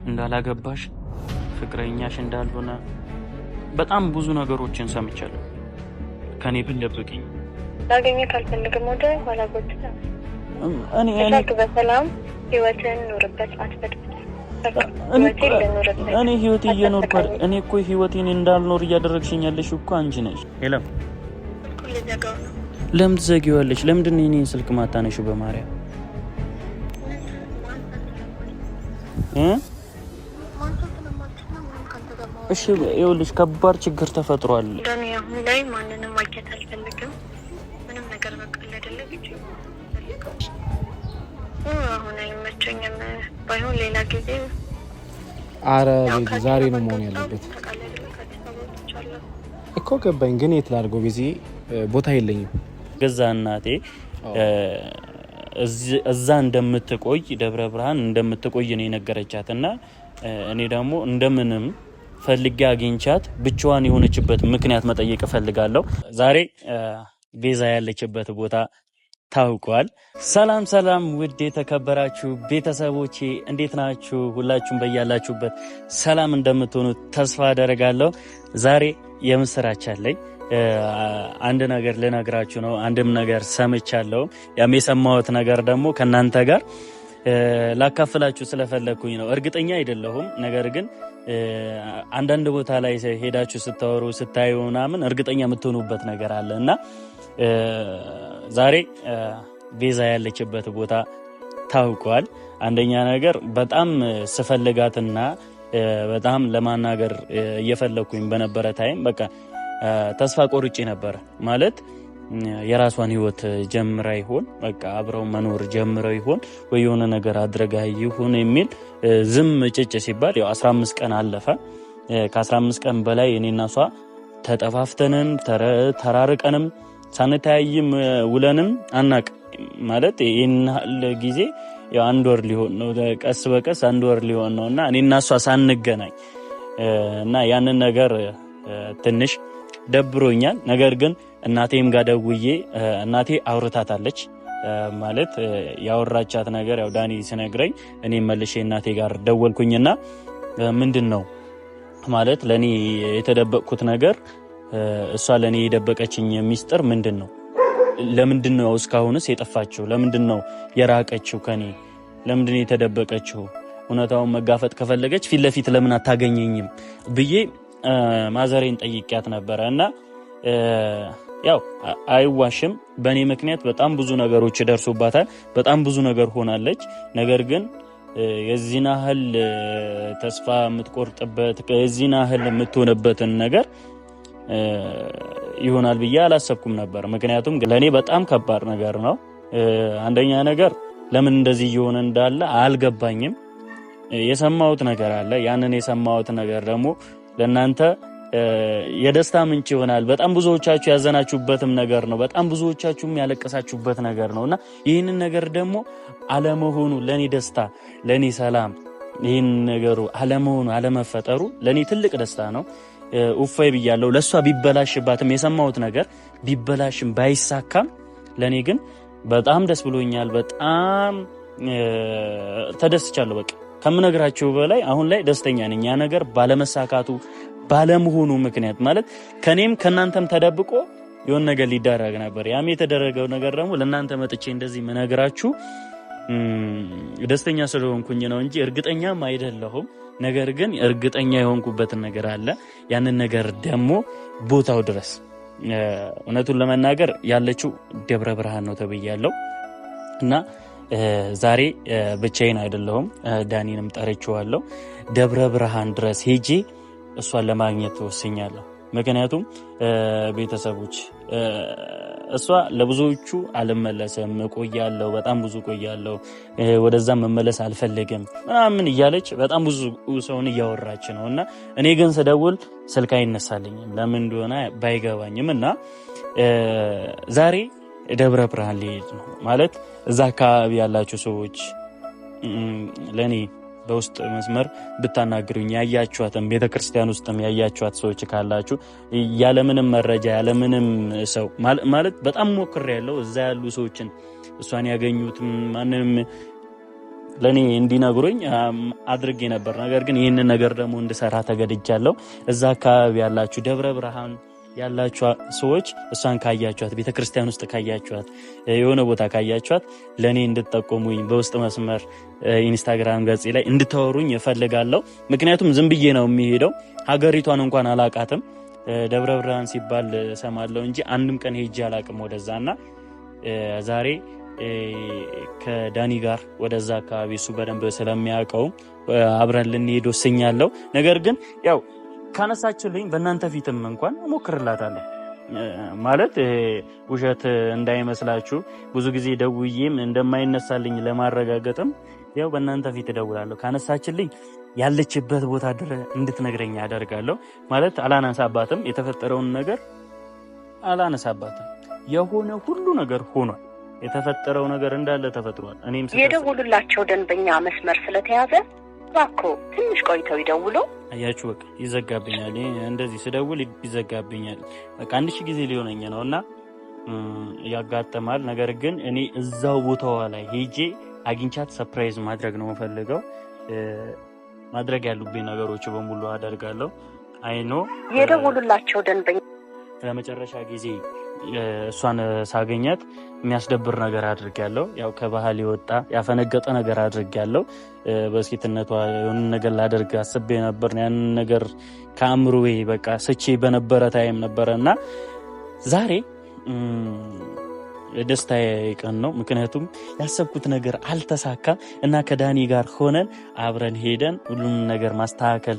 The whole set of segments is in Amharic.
እንዳላገባሽ ፍቅረኛሽ እንዳልሆነ በጣም ብዙ ነገሮችን ሰምቻለሁ። ከኔ ብትደብቂኝ ላገኘ ካልፈልግም ወደ ኋላ ጎትታ እኔ በሰላም ህይወትን ኑርበት አትበድብት። እኔ ህይወቴ እየኖርኩ እኔ እኮ ህይወቴን እንዳልኖር እያደረግሽኝ ያለሽ እኮ አንቺ ነሽ። ሄለም ለምን ትዘጊዋለሽ? ለምንድን ነው የኔን ስልክ ማታነሺው? በማርያም እሺ ይኸውልሽ ከባድ ችግር ተፈጥሯል። ዳኒ አሁን ላይ ማንንም ማግኘት አልፈልግም። ምንም ነገር በቀል አይደለም እንጂ አሁን አይመቸኝም። ባይሆን ሌላ ጊዜ አረ ዛሬ ነው መሆን ያለበት እኮ ገባኝ። ግን የት ላድርገው? ጊዜ ቦታ የለኝም። ገዛ እናቴ እዛ እንደምትቆይ ደብረ ብርሃን እንደምትቆይ ነው የነገረቻትና እኔ ደግሞ እንደምንም ፈልጌ አግኝቻት ብቻዋን የሆነችበት ምክንያት መጠየቅ ፈልጋለሁ። ዛሬ ቤዛ ያለችበት ቦታ ታውቋል። ሰላም ሰላም፣ ውድ የተከበራችሁ ቤተሰቦቼ እንዴት ናችሁ? ሁላችሁም በያላችሁበት ሰላም እንደምትሆኑ ተስፋ አደርጋለሁ። ዛሬ የምስራች አለኝ። አንድ ነገር ልነግራችሁ ነው። አንድም ነገር ሰምቻለሁ። ያም የሰማሁት ነገር ደግሞ ከናንተ ጋር ላካፍላችሁ ስለፈለኩኝ ነው። እርግጠኛ አይደለሁም፣ ነገር ግን አንዳንድ ቦታ ላይ ሄዳችሁ ስታወሩ ስታዩ ምናምን እርግጠኛ የምትሆኑበት ነገር አለ እና ዛሬ ቤዛ ያለችበት ቦታ ታውቋል። አንደኛ ነገር በጣም ስፈልጋትና በጣም ለማናገር እየፈለኩኝ በነበረ ታይም በቃ ተስፋ ቆርጬ ነበር። ማለት የራሷን ህይወት ጀምራ ይሆን በቃ አብረው መኖር ጀምረው ይሆን ወይ የሆነ ነገር አድርጋ ይሆን የሚል ዝም ጭጭ ሲባል ያው 15 ቀን አለፈ። ከ15 ቀን በላይ እኔና እሷ ተጠፋፍተንም ተራርቀንም ሳንተያይም ውለንም አናቅ። ማለት ይሄን ጊዜ ያው 1 ወር ሊሆን ነው፣ ቀስ በቀስ 1 ወር ሊሆን ነውና እኔና እሷ ሳንገናኝ እና ያንን ነገር ትንሽ ደብሮኛል። ነገር ግን እናቴም ጋር ደውዬ እናቴ አውርታታለች። ማለት ያወራቻት ነገር ያው ዳኒ ሲነግረኝ እኔ መልሼ እናቴ ጋር ደወልኩኝና ምንድነው ማለት ለኔ የተደበቅኩት ነገር እሷ ለኔ የደበቀችኝ ሚስጥር ምንድነው? ለምንድነው እስካሁንስ የጠፋችው? ለምንድነው የራቀችው ከኔ? ለምንድነው የተደበቀችው? እውነታውን መጋፈጥ ከፈለገች ፊት ለፊት ለምን አታገኘኝም ብዬ ማዘሬን ጠይቂያት ነበረ እና ያው አይዋሽም፣ በእኔ ምክንያት በጣም ብዙ ነገሮች ደርሶባታል። በጣም ብዙ ነገር ሆናለች። ነገር ግን የዚህን ያህል ተስፋ የምትቆርጥበት የዚህን ያህል የምትሆንበትን ነገር ይሆናል ብዬ አላሰብኩም ነበር። ምክንያቱም ለእኔ በጣም ከባድ ነገር ነው። አንደኛ ነገር ለምን እንደዚህ እየሆነ እንዳለ አልገባኝም። የሰማሁት ነገር አለ። ያንን የሰማሁት ነገር ደግሞ ለእናንተ የደስታ ምንጭ ይሆናል። በጣም ብዙዎቻችሁ ያዘናችሁበትም ነገር ነው። በጣም ብዙዎቻችሁም ያለቀሳችሁበት ነገር ነውና ይህንን ነገር ደግሞ አለመሆኑ ለኔ ደስታ፣ ለኔ ሰላም፣ ይህን ነገሩ አለመሆኑ አለመፈጠሩ ለኔ ትልቅ ደስታ ነው። ኡፋይ ብያለሁ። ለሷ ቢበላሽባትም የሰማሁት ነገር ቢበላሽም ባይሳካም ለኔ ግን በጣም ደስ ብሎኛል። በጣም ተደስቻለሁ። በቃ ከምነግራችሁ በላይ አሁን ላይ ደስተኛ ነኝ። ያ ነገር ባለመሳካቱ ባለመሆኑ ምክንያት ማለት ከኔም ከናንተም ተደብቆ የሆነ ነገር ሊደረግ ነበር። ያም የተደረገው ነገር ደግሞ ለናንተ መጥቼ እንደዚህ መነግራችሁ ደስተኛ ስለሆንኩኝ ነው እንጂ እርግጠኛም አይደለሁም። ነገር ግን እርግጠኛ የሆንኩበት ነገር አለ። ያንን ነገር ደግሞ ቦታው ድረስ እውነቱን ለመናገር ያለችው ደብረ ብርሃን ነው ተብያለሁ እና ዛሬ ብቻዬን አይደለሁም፣ ዳኒንም ጠርቼዋለሁ። ደብረ ብርሃን ድረስ ሄጄ እሷን ለማግኘት ወስኛለሁ። ምክንያቱም ቤተሰቦች እሷ ለብዙዎቹ አልመለስም፣ እቆያለሁ፣ በጣም ብዙ እቆያለሁ፣ ወደዛ መመለስ አልፈልግም ምናምን እያለች በጣም ብዙ ሰውን እያወራች ነው እና እኔ ግን ስደውል ስልክ አይነሳልኝም። ለምን እንደሆነ ባይገባኝም እና ዛሬ ደብረ ብርሃን ሊሄድ ነው ማለት እዛ አካባቢ ያላችሁ ሰዎች ለኔ በውስጥ መስመር ብታናግሩኝ ያያችኋትም ቤተክርስቲያን ውስጥም ያያችኋት ሰዎች ካላችሁ ያለምንም መረጃ ያለምንም ሰው ማለት በጣም ሞክሬያለሁ። እዛ ያሉ ሰዎችን እሷን ያገኙት ማንንም ለኔ እንዲነግሩኝ አድርጌ ነበር። ነገር ግን ይህንን ነገር ደግሞ እንድሰራ ተገድጃለሁ። እዛ አካባቢ ያላችሁ ደብረ ብርሃን ያላችሁ ሰዎች እሷን ካያችኋት፣ ቤተክርስቲያን ውስጥ ካያችኋት፣ የሆነ ቦታ ካያችኋት ለኔ እንድትጠቆሙኝ በውስጥ መስመር ኢንስታግራም ገጽ ላይ እንድታወሩኝ እፈልጋለሁ። ምክንያቱም ዝም ብዬ ነው የሚሄደው። ሀገሪቷን እንኳን አላቃትም። ደብረ ብርሃን ሲባል ሰማለሁ እንጂ አንድም ቀን ሄጄ አላቅም ወደዛና ዛሬ ከዳኒ ጋር ወደዛ አካባቢ እሱ በደንብ ስለሚያውቀው አብረን ልንሄድ ወስኛለሁ። ነገር ግን ያው ካነሳችልኝ በእናንተ ፊትም እንኳን እሞክርላታለሁ። ማለት ውሸት እንዳይመስላችሁ ብዙ ጊዜ ደውዬም እንደማይነሳልኝ ለማረጋገጥም ያው በእናንተ ፊት እደውላለሁ። ካነሳችልኝ ያለችበት ቦታ ድረስ እንድትነግረኝ ያደርጋለሁ። ማለት አላነሳባትም፣ የተፈጠረውን ነገር አላነሳባትም። የሆነ ሁሉ ነገር ሆኗል። የተፈጠረው ነገር እንዳለ ተፈጥሯል። እኔም የደውሉላቸው ደንበኛ መስመር ስለተያዘ እባክዎ ትንሽ ቆይተው ይደውሉ። አያችሁ በቃ ይዘጋብኛል። እንደዚህ ስደውል ይዘጋብኛል። በቃ 1000 ጊዜ ሊሆነኝ ነውና ያጋጥማል። ነገር ግን እኔ እዛው ቦታዋ ላይ ሄጄ አግኝቻት ሰርፕራይዝ ማድረግ ነው የምፈልገው። ማድረግ ያሉብኝ ነገሮች በሙሉ አደርጋለሁ። አይኖ የደውሉላቸው ደንበኛ ለመጨረሻ ጊዜ እሷን ሳገኛት የሚያስደብር ነገር አድርጌያለሁ። ያው ከባህል የወጣ ያፈነገጠ ነገር አድርጌያለሁ። በሴትነቷ የሆነ ነገር ላደርግ አስቤ ነበር። ያንን ነገር ከአእምሮዬ በቃ ስቼ በነበረ ታይም ነበረና ዛሬ ደስታዬ ቀን ነው። ምክንያቱም ያሰብኩት ነገር አልተሳካም እና ከዳኒ ጋር ሆነን አብረን ሄደን ሁሉም ነገር ማስተካከል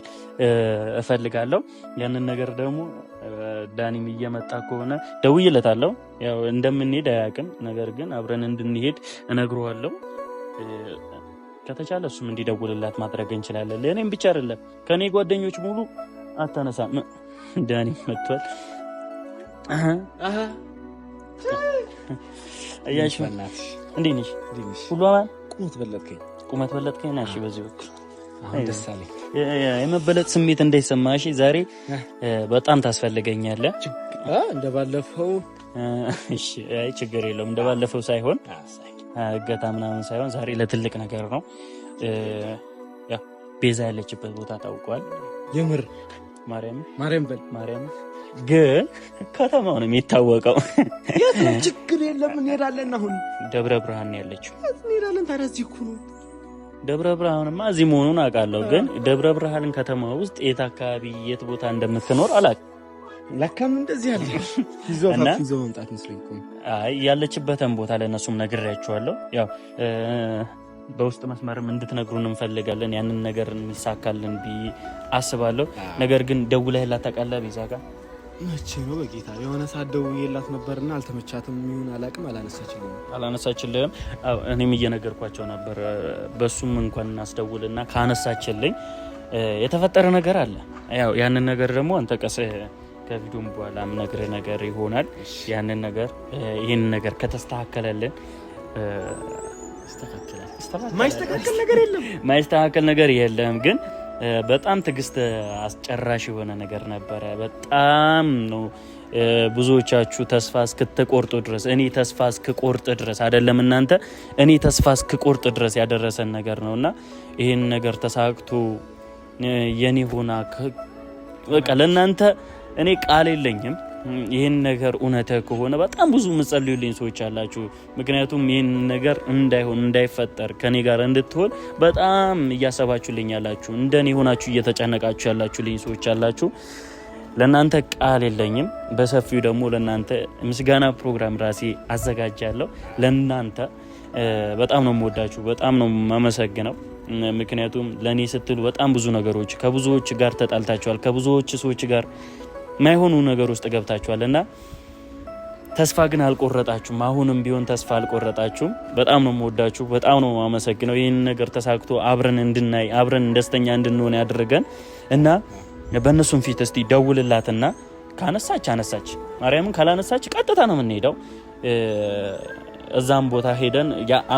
እፈልጋለሁ። ያንን ነገር ደግሞ ዳኒም እየመጣ ከሆነ ደውዬለታለሁ። ያው እንደምንሄድ አያውቅም። ነገር ግን አብረን እንድንሄድ እነግረዋለሁ። ከተቻለ እሱም እንዲደውልላት ማድረግ እንችላለን። ለእኔም ብቻ አይደለም ከኔ ጓደኞች ሙሉ አታነሳም። ዳኒ መጥቷል። አያሽ እንዴት ነሽ? ሁሉ አማን? ቁመት በለጥከኝ ናሽ። በዚህ ወቅት ደስ አለኝ። የመበለጥ ስሜት እንዳይሰማሽ ዛሬ በጣም ታስፈልገኛለህ። እንደባለፈው እሺ፣ አይ ችግር የለውም። እንደባለፈው ሳይሆን እገታ ምናምን ሳይሆን ዛሬ ለትልቅ ነገር ነው። ያው ቤዛ ያለችበት ቦታ ታውቋል። የምር ማርያም ግን ከተማው ነው የሚታወቀው። ችግር የለም እንሄዳለን። አሁን ደብረ ብርሃን ያለችው እንሄዳለን። ታዲያ እዚህ እኮ ነው ደብረ ብርሃንማ እዚህ መሆኑን አውቃለሁ። ግን ደብረ ብርሃን ከተማ ውስጥ የት አካባቢ የት ቦታ እንደምትኖር አላውቅም። ለካም እንደዚህ ያለ ይዘው መምጣት መስሎኝ እኮ። አይ ያለችበትን ቦታ ለእነሱም ነግሬያቸዋለሁ። ያው በውስጥ መስመርም እንድትነግሩን እንፈልጋለን። ያንን ነገር እንሳካለን ብዬ አስባለሁ። ነገር ግን ደውለህላት ታውቃለህ? ቤዛ ጋር መቼ ነው በጌታ የሆነ ሰዓት ደውዬላት ነበርና አልተመቻትም። ይሁን አላውቅም። አላነሳችልኝም። እኔም እየነገርኳቸው ነበር። በሱም እንኳን እናስደውልና ካነሳችልኝ የተፈጠረ ነገር አለ። ያው ያንን ነገር ደግሞ አንተ ቀስ ከቪዲዮም በኋላ ምነግርህ ነገር ይሆናል። ያንን ነገር ይሄን ነገር ከተስተካከለልን ማይስተካከል ነገር የለም ግን በጣም ትግስት አስጨራሽ የሆነ ነገር ነበረ። በጣም ነው ብዙዎቻችሁ ተስፋ እስክትቆርጡ ድረስ እኔ ተስፋ እስክቆርጥ ድረስ አይደለም እናንተ እኔ ተስፋ እስክቆርጥ ድረስ ያደረሰን ነገር ነውና ይሄን ነገር ተሳክቶ የኔ ሆና በቃ ለእናንተ እኔ ቃል የለኝም። ይሄን ነገር እውነተ ከሆነ በጣም ብዙ ምጸልዩልኝ ሰዎች አላችሁ። ምክንያቱም ይሄን ነገር እንዳይሆን እንዳይፈጠር ከኔ ጋር እንድትሆን በጣም እያሰባችሁልኝ ያላችሁ እንደኔ ሆናችሁ እየተጨነቃችሁ ያላችሁልኝ ሰዎች አላችሁ። ለናንተ ቃል የለኝም። በሰፊው ደግሞ ለናንተ ምስጋና ፕሮግራም ራሴ አዘጋጃለሁ። ለናንተ በጣም ነው የምወዳችሁ፣ በጣም ነው የማመሰግነው። ምክንያቱም ለኔ ስትሉ በጣም ብዙ ነገሮች ከብዙዎች ጋር ተጣልታችኋል፣ ከብዙዎች ሰዎች ጋር ማይሆኑ ነገር ውስጥ ገብታችኋልና ተስፋ ግን አልቆረጣችሁም። አሁንም ቢሆን ተስፋ አልቆረጣችሁም። በጣም ነው የምወዳችሁ፣ በጣም ነው የማመሰግነው። ይህን ነገር ተሳክቶ አብረን እንድናይ አብረን ደስተኛ እንድንሆን ያደረገን እና በእነሱም ፊት እስቲ ደውልላትና ካነሳች አነሳች፣ ማርያምን ካላነሳች ቀጥታ ነው የምንሄደው። እዛም ቦታ ሄደን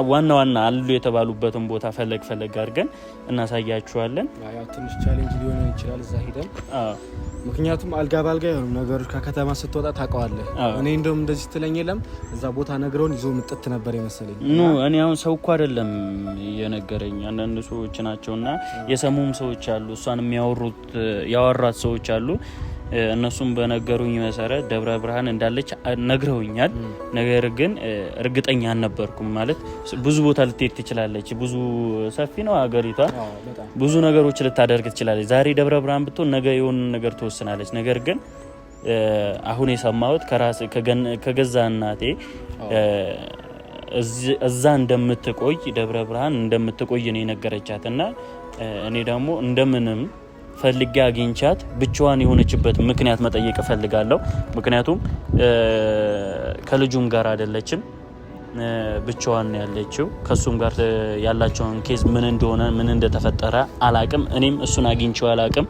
ዋና አሉ የተባሉበትን ቦታ ፈለግ አድርገን እናሳያችኋለን። ያው ትንሽ ቻሌንጅ ሊሆን ይችላል እዛ ሄደን ምክንያቱም አልጋ ባልጋ የሆኑ ነገሮች ከከተማ ስትወጣ ታውቀዋለህ። እኔ እንደውም እንደዚህ ስትለኝ የለም እዛ ቦታ ነግረውን ይዞ ምጥት ነበር የመሰለኝ። እኔ አሁን ሰው እኮ አይደለም የነገረኝ አንዳንድ ሰዎች ናቸውና የሰሙም ሰዎች አሉ፣ እሷን ያወራት ሰዎች አሉ። እነሱም በነገሩኝ መሰረት ደብረ ብርሃን እንዳለች ነግረውኛል። ነገር ግን እርግጠኛ አልነበርኩም። ማለት ብዙ ቦታ ልትሄድ ትችላለች፣ ብዙ ሰፊ ነው ሀገሪቷ፣ ብዙ ነገሮች ልታደርግ ትችላለች። ዛሬ ደብረ ብርሃን ብትሆን ነገ የሆነ ነገር ትወስናለች። ነገር ግን አሁን የሰማሁት ከገዛ እናቴ እዛ እንደምትቆይ ደብረ ብርሃን እንደምትቆይ ነው የነገረቻት እና እኔ ደግሞ እንደምንም ፈልጌ አግኝቻት ብቻዋን የሆነችበት ምክንያት መጠየቅ እፈልጋለሁ። ምክንያቱም ከልጁም ጋር አይደለችም፣ ብቻዋን ያለችው። ከሱም ጋር ያላቸውን ኬዝ ምን እንደሆነ ምን እንደተፈጠረ አላቅም። እኔም እሱን አግኝቼው አላቅም፣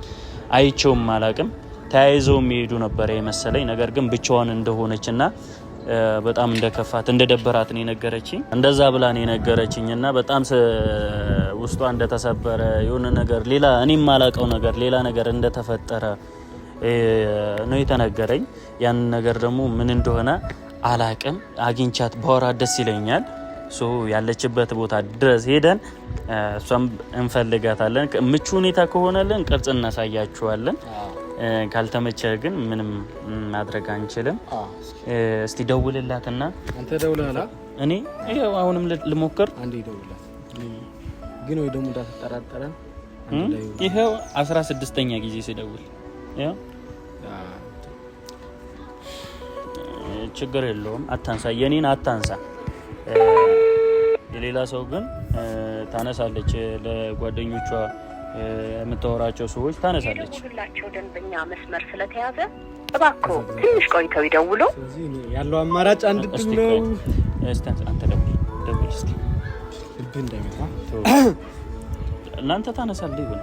አይቼውም አላቅም። ተያይዘው የሚሄዱ ነበር የመሰለኝ። ነገር ግን ብቻዋን እንደሆነችና በጣም እንደከፋት እንደደበራት ነው የነገረችኝ። እንደዛ ብላ ነው የነገረችኝና በጣም ውስጧ እንደተሰበረ የሆነ ነገር ሌላ እኔም ማላቀው ነገር ሌላ ነገር እንደተፈጠረ ነው የተነገረኝ። ያን ነገር ደግሞ ምን እንደሆነ አላቅም። አግኝቻት ባወራ ደስ ይለኛል። ያለችበት ቦታ ድረስ ሄደን እሷም እንፈልጋታለን። ምቹ ሁኔታ ከሆነልን ቅርጽ እናሳያችኋለን። ካልተመቸ ግን ምንም ማድረግ አንችልም። እስቲ ደውልላትና አንተ ደውልላ እኔ ይሄው አሁንም ልሞክር። አንዴ ደውልላት ግን ወይ ደግሞ እንዳትጠራጠረን። ይሄው 16ኛ ጊዜ ሲደውል ያው ችግር የለውም። አታንሳ፣ የኔን አታንሳ። የሌላ ሰው ግን ታነሳለች። ለጓደኞቿ የምታወራቸው ሰዎች ታነሳለች። ሁላቸው ደንበኛ መስመር ስለተያዘ እባክዎ ትንሽ ቆይተው ይደውሉ። ያለው አማራጭ አንድ ድል ነው። አንተ ደውል እስቲ ልብ እንዳይመታ እናንተ ታነሳለህ ይሁን።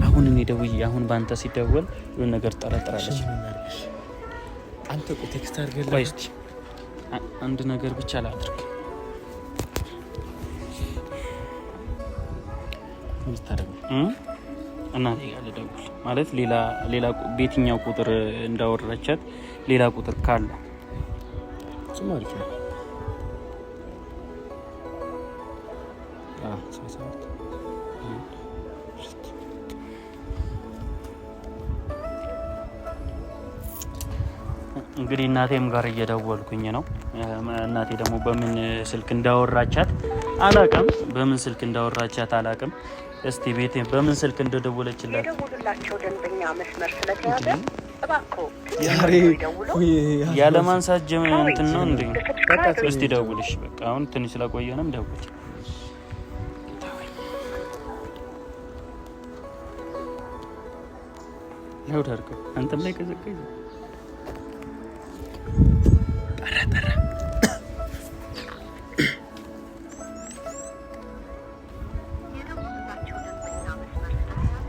አሁን እኔ ደውዬ አሁን ባንተ ሲደወል የሆነ ነገር ጠረጥራለች። አንተ ቴክስት አድርገህ ቆይ እስቲ አንድ ነገር ብቻ ላድርግ። እናቴ ጋር ልደውል ማለት ሌላ ቤትኛው ቁጥር እንዳወራቻት ሌላ ቁጥር ካለ ማለት ነው። እንግዲህ እናቴም ጋር እየደወልኩኝ ነው። እናቴ ደግሞ በምን ስልክ እንዳወራቻት አላቅም። እስቲ ቤቴ በምን ስልክ እንደደወለችላት የደወሉላቸው ደንበኛ መስመር ስለተያዘ እባክዎ ያለ ማንሳት እንትን ነው እንዴ? እስቲ ደውልሽ። በቃ አሁን ትንሽ ስለቆየንም ደውል። ነው ደርኩ አንተም ላይ ከዘቀይ ጠራ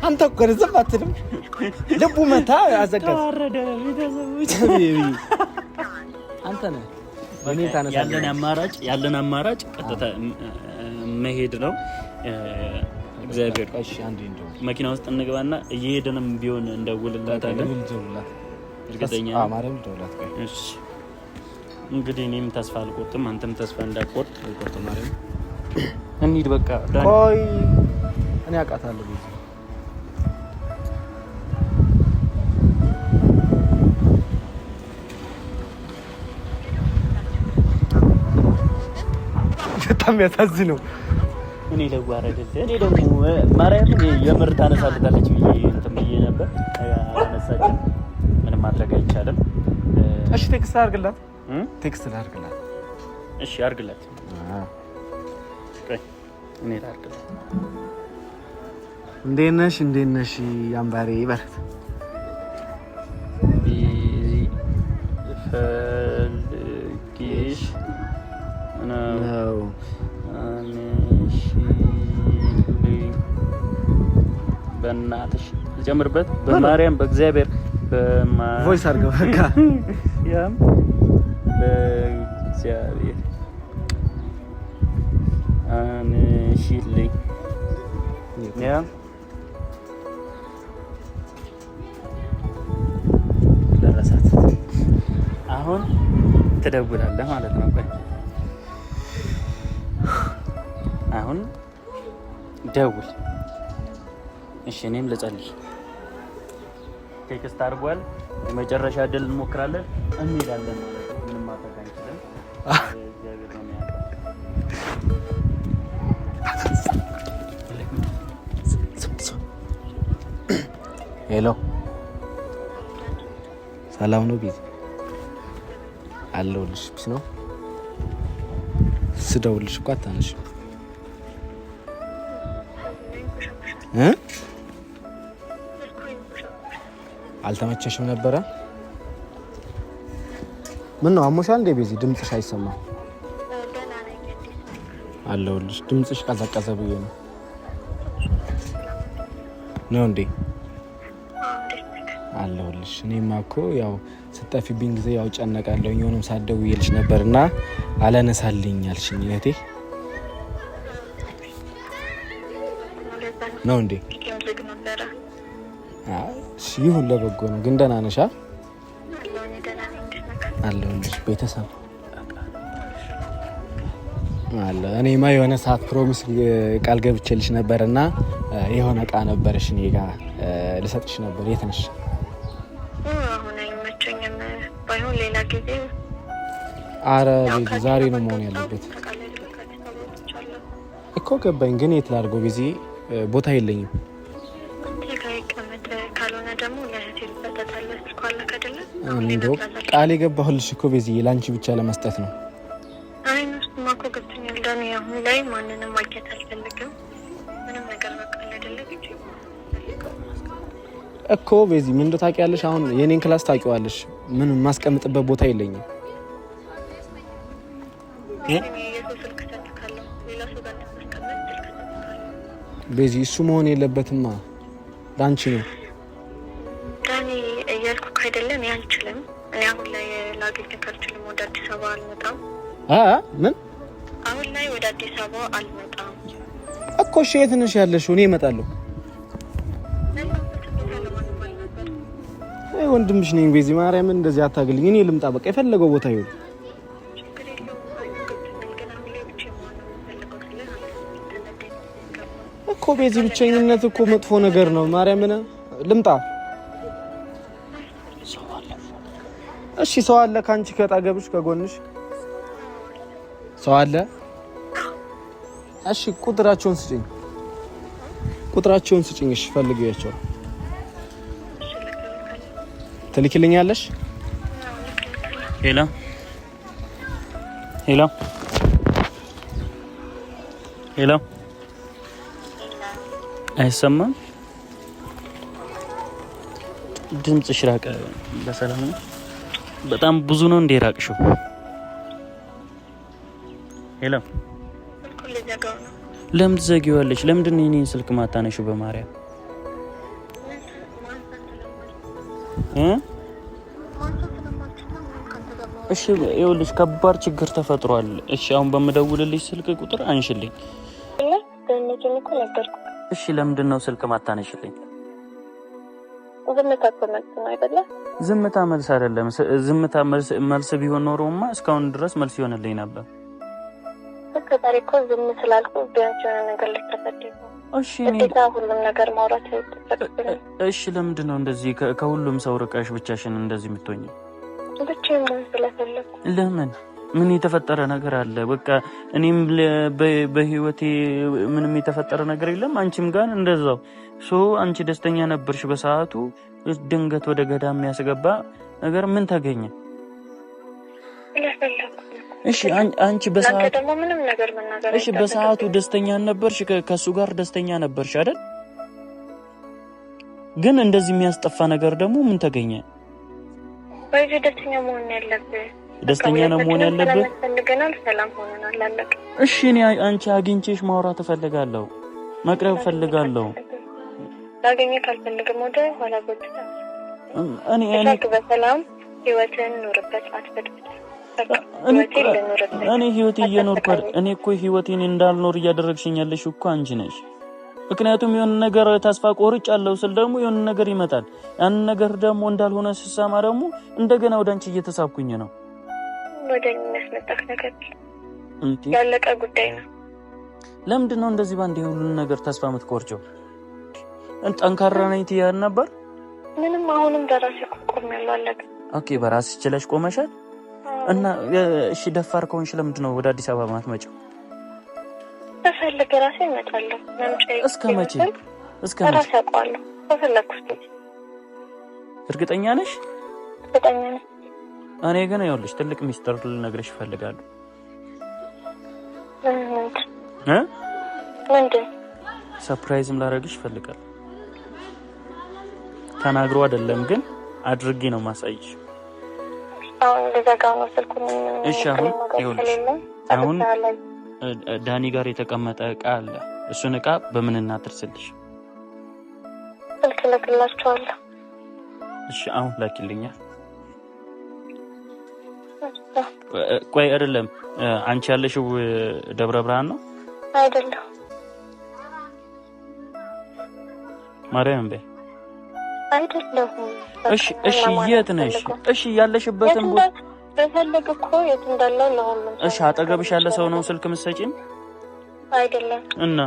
አንተ እኮ ዝም አትልም። ልቡ መታ አዘጋጅ ታረደ ቤተሰቦች አንተ ነህ። እኔ ያለን አማራጭ ቀጥታ መሄድ ነው። እግዚአብሔር እሺ፣ አንዴ እንደው መኪና ውስጥ እንግባና እየሄድንም ቢሆን እንደውልላታለን። እርግጠኛ ማርያም ደውላት። እሺ እንግዲህ እኔም ተስፋ አልቆርጥም፣ አንተም ተስፋ እንዳትቆርጥ ማርያም። እንሂድ በቃ። ቆይ እኔ አውቃታለሁ። በጣም ያሳዝነው እኔ ለጓረደል እኔ ደግሞ ማርያም የምር ታነሳለታለች ብዬ እንትን ብዬ ነበር። አነሳችን። ምንም ማድረግ አይቻልም። እሺ ቴክስት አድርግላት። እሺ አድርግላት። ቆይ እኔ ታርግላት። እንዴት ነሽ ያምባሬ ይበርት ፈልጊሽ ነው በእናትሽ ልጀምርበት። በማርያም በእግዚአብሔር ቮይስ አድርገው በቃ ያም እግዚአብሔር አንሺልኝ ያ ደረሳት። አሁን ትደውላለህ ማለት ነው። ቆይ አሁን ደውል። እሺ እኔም ልጸልይ። ቴክስት አድርጓል። የመጨረሻ ድል እንሞክራለን። እንሄዳለን ማለት ነው። ምንም ማድረግ አንችልም። እግዚአብሔር ነው የሚያውቀው። ሄሎ ሰላም ነው? ቢዚ አለሁልሽ። ቢዚ ነው ስደውልሽ እኮ አታነሺም እ አልተመቸሽም ነበረ? ምን ነው አሞሻል እንዴ? ቢዚ ድምጽሽ አይሰማም። አለሁልሽ። ድምጽሽ ቀዘቀዘ ብዬ ነው እንዴ? አለሁልሽ። እኔማ እኮ ያው ስጠፊብኝ ጊዜ ያው ጨነቃለሁ። የሆነም ሳትደውይልሽ ነበርና አላነሳልኝ አልሽኝ እህቴ ነው እንዴ? ይሁን ለበጎ ነው። ግን ደህና ነሽ? አለሁልሽ። ቤተሰብ አለ። እኔማ የሆነ ሰዓት ፕሮሚስ ቃል ገብቼልሽ ነበርና የሆነ እቃ ነበርሽ እኔ ጋር ልሰጥሽ ነበር። የት ነሽ? አሁን አይመቸኝም። ባይሆን ሌላ ጊዜ። አረ ዛሬ ነው መሆን ያለበት እኮ ገባኝ። ግን የት ላድርገው? ቢዚ ቦታ የለኝም። እንደው ቃል የገባሁልሽ እኮ ቢዚ ላንቺ ብቻ ለመስጠት ነው። አይ እሱማ እኮ ገብቶኛል ዳኒ። አሁን ላይ ማንንም ማግኘት አልፈልግም። ምንም ነገር በቃ አይደለም እኮ ቢዚ ምን እንደው ታውቂያለሽ። አሁን የኔን ክላስ ታውቂዋለሽ። ምንም ማስቀምጥበት ቦታ የለኝም። ቢዚ እሱ መሆን የለበትማ ላንቺ ነው ዳኒ እያልኩ አይደለም። ያልችልም እኔ አሁን ላይ ላገኝህ አልችልም። ወደ አዲስ አበባ አልመጣም። ምን አሁን ላይ ወደ አዲስ አበባ አልመጣም እኮ። እሺ የት ነሽ ያለሽው? እኔ እመጣለሁ። አይ ወንድምሽ ነኝ ቤዚ። ማርያምን እንደዚህ አታግልኝ። እኔ ልምጣ በቃ የፈለገው ቦታ ይሁን እኮ ቤዚ። ብቸኝነት እኮ መጥፎ ነገር ነው። ማርያምን ልምጣ። እሺ ሰው አለ ካንቺ ከጣገብሽ ከጎንሽ ሰው አለ? እሺ ቁጥራቸውን ስጭኝ። እሺ ፈልጊያቸው። ትልኪልኛለሽ? ሄሎ አይሰማም? ድምጽሽ ራቀ። በሰላም ነው? በጣም ብዙ ነው እንዴ ራቅሽው? ሄሎ ለምን ትዘጊዋለሽ? ለምንድን ነው የኔን ስልክ ማታነሺው? በማርያም እሺ ይኸውልሽ ከባድ ችግር ተፈጥሯል። እሺ አሁን በመደውልልሽ ስልክ ቁጥር አንሽልኝ። እሺ ለምንድን ነው ስልክ ማታነሽልኝ? ዝምታ መልስ አይደለም። ዝምታ መልስ ቢሆን ኖሮማ እስካሁን ድረስ መልስ ይሆንልኝ ነበር። ከዛሬ እኮ ዝም ስላልኩ ቢያንስ የሆነ ነገር ልትፈጠር ነው። እሺ ሁሉም ነገር ማውራት አይጠበቅብኝም። እሺ ለምንድን ነው እንደዚህ ከሁሉም ሰው ርቀሽ ብቻሽን እንደዚህ የምትሆኚ? ብቻዬን መሆን ስለፈለኩ። ለምን? ምን የተፈጠረ ነገር አለ? በቃ እኔም በህይወቴ ምንም የተፈጠረ ነገር የለም። አንቺም ጋር እንደዛው አንቺ ደስተኛ ነበርሽ በሰዓቱ። ድንገት ወደ ገዳም የሚያስገባ ነገር ምን ተገኘ? እሺ አንቺ በሰዓቱ ደግሞ ምንም ነገር መናገር እሺ በሰዓቱ ደስተኛ ነበርሽ፣ ከሱ ጋር ደስተኛ ነበርሽ አይደል? ግን እንደዚህ የሚያስጠፋ ነገር ደግሞ ምን ተገኘ? ወይ ደስተኛ መሆን ያለብህ ደስተኛ ነው መሆን ያለብህ። ፈልገናል፣ ሰላም ሆነናል፣ አለቀ። እሺ እኔ አንቺ አግኝቼሽ ማውራት እፈልጋለሁ፣ መቅረብ እፈልጋለሁ። ላገኘህ ካልፈልግም ወደ ኋላ ጎትታ እኔ በሰላም ህይወትን ኑርበት፣ አትበድብድ። እኔ ህይወቴ እየኖርኩ እኔ እኮ ህይወቴን እንዳልኖር እያደረግሽኝ ያለሽ እኮ አንቺ ነሽ። ምክንያቱም የሆነ ነገር ተስፋ ቆርጫለሁ ስል ደግሞ የሆነ ነገር ይመጣል። ያን ነገር ደግሞ እንዳልሆነ ስሰማ ደግሞ እንደገና ወደ አንቺ እየተሳብኩኝ ነው። ወደኛ መስመጣት ነገር ያለቀ ጉዳይ ነው። ለምንድን ነው እንደዚህ ባንዴ ሁሉን ነገር ተስፋ የምትቆርጪው? ጠንካራ ነኝ ትያል ነበር። ምንም አሁንም በራሴ ቆም ያለው አለቀ። ኦኬ በራስሽ ችለሽ ቆመሻል። እና እሺ ደፋር ከሆንሽ ለምንድን ነው ወደ አዲስ አበባ ማትመጪው? ተፈልገ ራሴ እመጣለሁ። እስከ መቼ ራሴ አውቃለሁ። ተፈልኩት። እርግጠኛ ነሽ? እርግጠኛ ነኝ። እኔ ግን ይኸውልሽ ትልቅ ሚስጥር ልነግርሽ እፈልጋለሁ። ምንድን? ሰርፕራይዝም ላደርግሽ እፈልጋለሁ። ተናግሮ አይደለም ግን አድርጌ ነው ማሳይሽ። አሁን ለዛጋው ነው ስልኩን። እሺ አሁን ዳኒ ጋር የተቀመጠ እቃ አለ። እሱን እቃ በምን እናድርስልሽ? ስልክ ልክላችኋለሁ። እሺ አሁን ላኪልኛል። ቆይ አይደለም አንቺ ያለሽው ደብረ ብርሃን ነው? አይደለም ማርያም በይ። አይደለም። እሺ የት ነሽ? እሺ ያለሽበትን ቦታ በፈለግ እኮ የት እንዳለው ለሁሉም። እሺ አጠገብሽ ያለ ሰው ነው ስልክ መስጠጪኝ? አይደለም። እና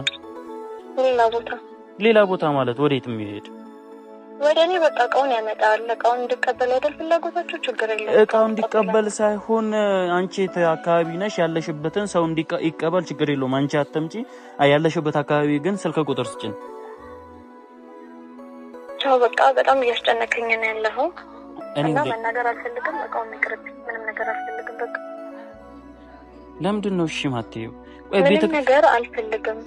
ሌላ ቦታ ማለት ወዴት የሚሄድ? ወደ እኔ በቃ እቃውን ያመጣል። እቃውን እንዲቀበል አይደል ፍላጎታችሁ? ችግር የለም። እቃውን እንዲቀበል ሳይሆን አንቺ አካባቢ ነሽ ያለሽበትን ሰው ይቀበል፣ ችግር የለውም። አንቺ አትምጪ። ያለሽበት አካባቢ ግን ስልክ ቁጥር ስጭኝ። ቻው በቃ በጣም እያስጨነቀኝ ነው ያለው። እና መናገር አልፈልግም። እቃውን ይቅርብ። ምንም ነገር አልፈልግም። በቃ ለምንድን ነው እሺ ማትይው? ምንም ነገር አልፈልግም።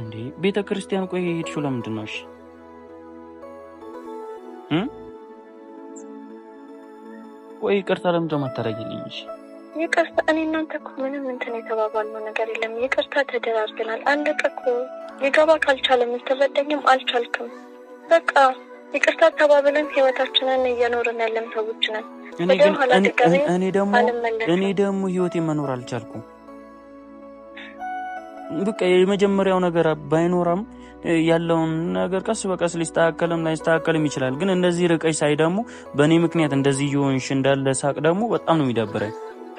እንዴ ቤተክርስቲያን ቆይ ሄድሽው ለምንድን ነው? እሺ ወይ ይቅርታ ለምንድን ነው የማታረጊልኝ? እሺ ይቅርታ እኔ እናንተ እኮ ምንም እንትን የተባባልነው ነገር የለም። ይቅርታ ተደራርገናል። አንድ እኮ ሊገባ ካልቻለም ልትረዳኝም አልቻልክም። በቃ ይቅርታ ተባብለን ህይወታችንን እየኖርን ያለን ሰዎች ነን። እኔ ደግሞ ህይወቴን መኖር አልቻልኩም። በቃ የመጀመሪያው ነገር ባይኖርም ያለውን ነገር ቀስ በቀስ ሊስተካከልም ላይስተካከልም ይችላል። ግን እንደዚህ ርቀሽ ሳይ ደግሞ በእኔ ምክንያት እንደዚህ ይሆንሽ እንዳለ ሳቅ ደግሞ በጣም ነው የሚደብረኝ።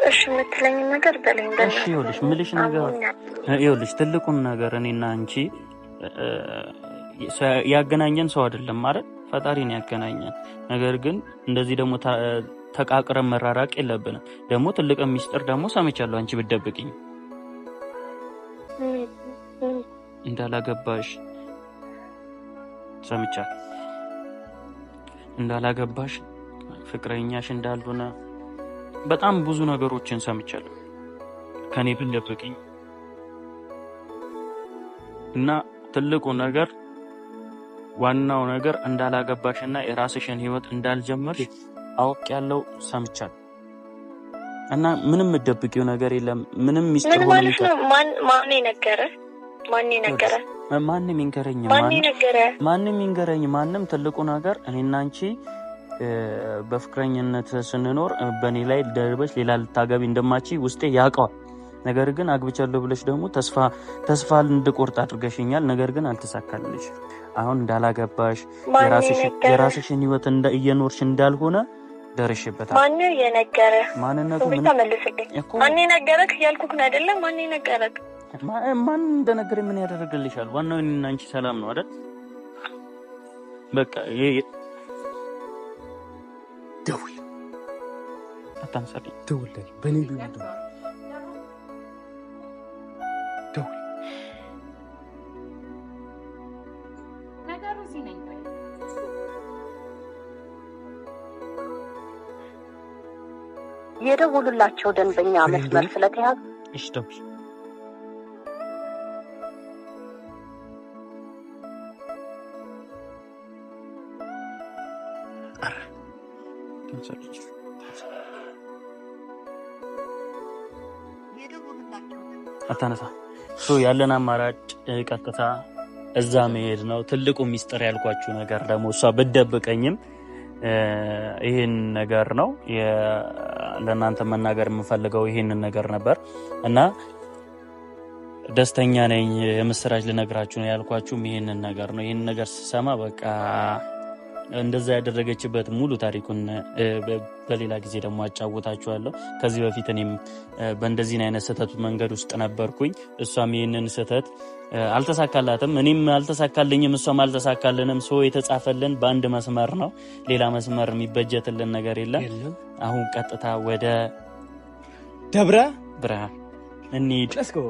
እሺ የምትለኝ ነገር በለኝ። እሺ ይኸውልሽ ምልሽ ነገር ይኸውልሽ ትልቁን ነገር እኔና አንቺ ያገናኘን ሰው አይደለም ማለት ፈጣሪ ነው ያገናኘን። ነገር ግን እንደዚህ ደግሞ ተቃቅረን መራራቅ የለብንም። ደግሞ ትልቅ ሚስጥር ደግሞ ሰምቻለሁ አንቺ ብትደብቅኝ እንዳላገባሽ ሰምቻለሁ። እንዳላገባሽ ፍቅረኛሽ እንዳልሆነ በጣም ብዙ ነገሮችን ሰምቻለሁ። ከኔ ብትደብቅኝ እና ትልቁ ነገር ዋናው ነገር እንዳላገባሽና የራስሽን ህይወት እንዳልጀመርሽ አውቄያለሁ፣ ሰምቻለሁ። እና ምንም የምትደብቂው ነገር የለም። ምንም ሚስጥር ሆነ ነው። ማን ነገረ? ማንም ይንገረኝ። ማንም ትልቁ ነገር እኔና አንቺ በፍቅረኝነት ስንኖር በእኔ ላይ ደርበሽ ሌላ ልታገቢ እንደማቺ ውስጤ ያውቀዋል። ነገር ግን አግብቻለሁ ብለሽ ደግሞ ተስፋ እንድቆርጥ አድርገሽኛል። ነገር ግን አልተሳካልሽ። አሁን እንዳላገባሽ የራስሽን ህይወት እየኖርሽ እንዳልሆነ ደርሽበታል። ማን የነገረ? ማንነቱ ምን ተመልስልኝ። ማን የነገረክ ያልኩህ ነው አይደለም? ማን የነገረክ? ማን እንደነገረኝ ምን ያደርግልሻል? ዋናው እኔና አንቺ ሰላም ነው አይደል? በቃ ደውል አታንሳልኝ። ደውል በኔ ቢሆን ደውል ነገሩ እዚህ ነኝ። የደውሉላቸው ደንበኛ መስመር ስለተያዘ እሺ ደውል። አታነሳ። ያለን አማራጭ ቀጥታ እዛ መሄድ ነው። ትልቁ ሚስጥር ያልኳችሁ ነገር ደግሞ እሷ ብትደብቀኝም ይሄን ነገር ነው። ለእናንተ መናገር የምፈልገው ይሄንን ነገር ነበር እና ደስተኛ ነኝ። የምስራች ልነግራችሁ ነው ያልኳችሁም ይሄንን ነገር ነው። ይሄንን ነገር ስሰማ በቃ እንደዛ ያደረገችበት ሙሉ ታሪኩን በሌላ ጊዜ ደግሞ አጫውታችኋለሁ። ከዚህ በፊት እኔም በእንደዚህ አይነት ስህተት መንገድ ውስጥ ነበርኩኝ። እሷም ይሄንን ስህተት አልተሳካላትም፣ እኔም አልተሳካልኝም፣ እሷም አልተሳካልንም። ሰው የተጻፈልን በአንድ መስመር ነው። ሌላ መስመር የሚበጀትልን ነገር የለም። አሁን ቀጥታ ወደ ደብረ ብርሃን እንሂድ። let's go